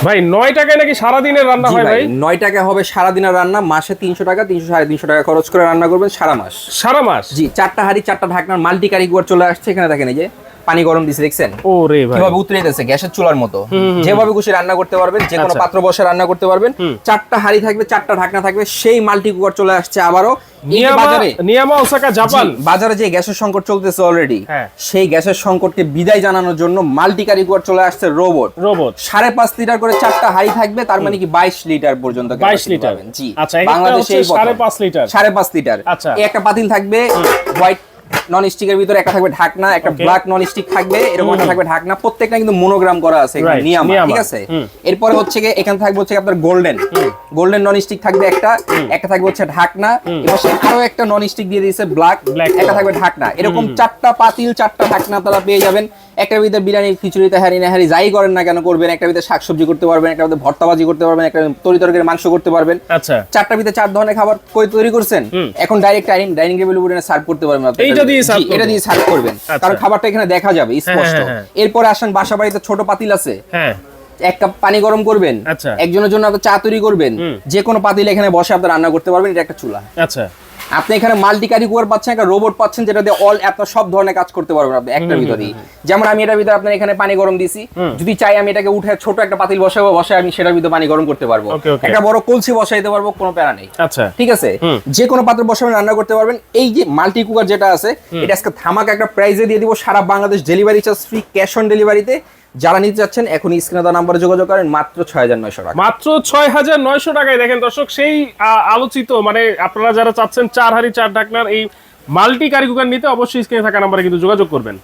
ভাই 9 টাকায় নাকি সারা দিনের রান্না হয় ভাই? 9 টাকা হবে সারা দিনের রান্না, মাসে 300 টাকা 300 350 টাকা খরচ করে রান্না করবেন সারা মাস। সারা মাস? জি, 4টা হাঁড়ি 4টা ঢাকনার মাল্টি কারিগর চলে আসছে এখানে। দেখেন এই যে পানি গরম দিছে, দেখছেন ওরে ভাই কিভাবে উতরে যাচ্ছে গ্যাসের চুলার মতো। যেভাবে খুশি রান্না করতে পারবেন, যে কোনো আচ্ছা। পাত্র বসে রান্না করতে পারবেন। 4টা হাঁড়ি থাকবে, 4টা ঢাকনা থাকবে, সেই মাল্টি কুকার চলে আসছে আবারও। নিয়ামা ওসাকা জাপান। বাজারে যে গ্যাসের সংকট চলতেছে অলরেডি, হ্যাঁ। সেই গ্যাসের সংকটকে বিদায় জানানোর জন্য মাল্টি কারিগর চলে আসছে রোবট। 5.5 লিটার করে 4টা হাঁড়ি থাকবে, তার মানে কি 22 লিটার পর্যন্ত 22 লিটার। জি, আচ্ছা, বাংলাদেশে 5.5 লিটার। 5.5 লিটার। আচ্ছা, এই একটা পাতিল থাকবে হোয়াইট নন স্টিকের ভিতরে, একটা থাকবে ঢাকনা, একটা ব্ল্যাক নন স্টিক থাকবে, এরকম একটা থাকবে ঢাকনা। প্রত্যেকটা কিন্তু মনোগ্রাম করা আছে নিয়ামা, ঠিক আছে। এরপরে হচ্ছে কি এখানে থাকবে হচ্ছে আপনার গোল্ডেন নন স্টিক থাকবে একটা থাকবে হচ্ছে ঢাকনা, এবং আরো একটা নন স্টিক দিয়ে দিয়েছে ব্ল্যাক, একটা থাকবে ঢাকনা। এরকম 4টা পাতিল 4টা ঢাকনা আপনারা পেয়ে যাবেন। একটা ভিতরে বিরিয়ানি, খিচুড়ি, তেহারি নেহারি যাই করেন না কেন করবেন, একটা ভিতরে শাকসবজি করতে পারবেন, একটা ভিতরে ভর্তাবাজি করতে পারবেন, একটা তরি তরকারি মাংস করতে পারবেন। আচ্ছা, 4টার ভিতরে 4 ধরনের খাবার তৈরি করছেন, এখন ডাইরেক্ট ডাইনিং টেবিল উপরে সার্ভ করতে পারবেন। এটা দিয়ে সার্ভ করবেন, কারণ খাবারটা এখানে দেখা যাবে স্পষ্ট। এরপরে আসেন বাসা বাড়িতে ছোট পাতিল আছে, এক কাপ পানি গরম করবেন, একজনের জন্য আপনি চা তৈরি করবেন, যে কোনো পাতিল এখানে বসে আপনি রান্না করতে পারবেন। এটা একটা চুলা। আচ্ছা, আপনি এখানে মাল্টি কারিগর পাচ্ছেন, একটা রোবট পাচ্ছেন, যেটা দিয়ে আপনার সব ধরনের কাজ করতে পারবেন আপনি একটার ভিতরেই। যেমন আমি এটার ভিতরে আপনার এখানে পানি গরম দিছি, যদি চাই আমি এটাকে উঠে ছোট একটা পাতিল বসাবো, আমি সেটার ভিতরে পানি গরম করতে পারবো। একটা বড় কলসি বসাইতে পারবো, কোনো প্যারা নেই। আচ্ছা, ঠিক আছে, যে কোনো পাত্র বসাবেন, রান্না করতে পারবেন। এই যে মাল্টি কুকার যেটা আছে, এটা আজকে ধামাকা একটা প্রাইজে দিয়ে দিব, সারা Bangladesh delivery charge free, cash on ডেলিভারিতে। যারা নিতে যাচ্ছেন এখন স্ক্রিনে দেওয়া নাম্বারে যোগাযোগ করেন, মাত্র 6900 টাকা। মাত্র 6900 টাকায়। দেখেন দর্শক, সেই আলোচিত মানে আপনারা যারা চাচ্ছেন 4 হাঁড়ি 4 ঢাকনার এই মাল্টি কারি কুকার নিতে, অবশ্যই স্ক্রিনে থাকা নাম্বারে কিন্তু যোগাযোগ করবেন।